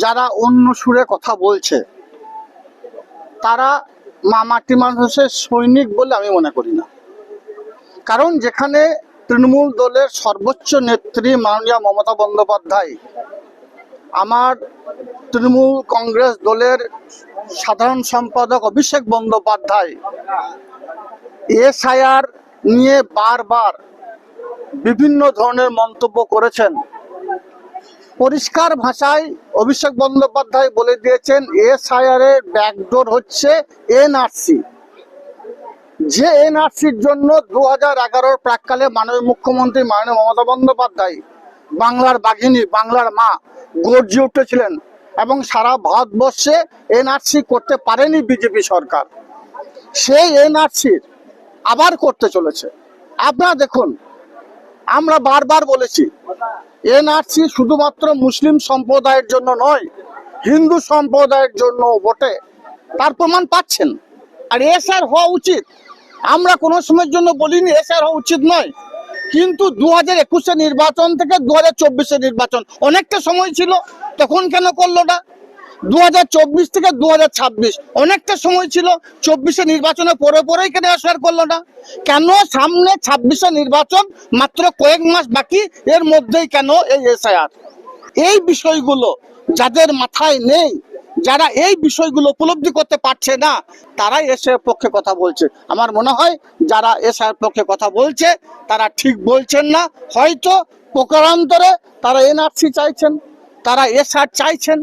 যারা অন্য সুরে কথা বলছে তারা মাটি মানুষের সৈনিক বলে আমি মনে করি না। কারণ যেখানে তৃণমূল দলের সর্বোচ্চ নেত্রী মাননীয় মমতা বন্দ্যোপাধ্যায়, আমার তৃণমূল কংগ্রেস দলের সাধারণ সম্পাদক অভিষেক বন্দ্যোপাধ্যায় এসআইআর নিয়ে বারবার বিভিন্ন ধরনের মন্তব্য করেছেন। পরিষ্কার ভাষায় অভিষেক বন্দ্যোপাধ্যায় বলে দিয়েছেন এসআইআর এর ব্যাকডোর হচ্ছে এনআরসি। যে এনআরসির জন্য 2011 প্রাককালে মাননীয় মুখ্যমন্ত্রী মাননীয় মমতা বন্দ্যোপাধ্যায় বাংলার বাঘিনী, বাংলার মা গর্জে উঠেছিলেন এবং সারা ভারতবর্ষে এনআরসি করতে পারেনি বিজেপি সরকার। সেই এনআরসির আবার করতে চলেছে। আপনারা দেখুন, আমরা বারবার বলেছি এনআরসি শুধুমাত্র মুসলিম সম্প্রদায়ের জন্য নয়, হিন্দু সম্প্রদায়ের জন্য বটে। তার প্রমাণ পাচ্ছেন। আর এসআর হওয়া উচিত, আমরা কোনো সময়ের জন্য বলিনি এসআর হওয়া উচিত নয়, কিন্তু 2021 নির্বাচন থেকে 2024 নির্বাচন অনেকটা সময় ছিল, তখন কেন করলো না? 2024 থেকে 2026 অনেকটা সময় ছিল, 24 নির্বাচনের পরেই কেন এসআর করলো না? কেন সামনে 26 নির্বাচন, মাত্র কয়েক মাস বাকি, এর মধ্যেই কেন এই এসআইআর? এই বিষয়গুলো যাদের মাথায় নেই, যারা এই বিষয়গুলো উপলব্ধি করতে পারছে না, তারাই এসআইআর পক্ষে কথা বলছে। আমার মনে হয় যারা এসআইআর পক্ষে কথা বলছে তারা ঠিক বলছেন না। হয়তো প্রকারান্তরে তারা এনআরসি চাইছেন, তারা এসআইআর চাইছেন।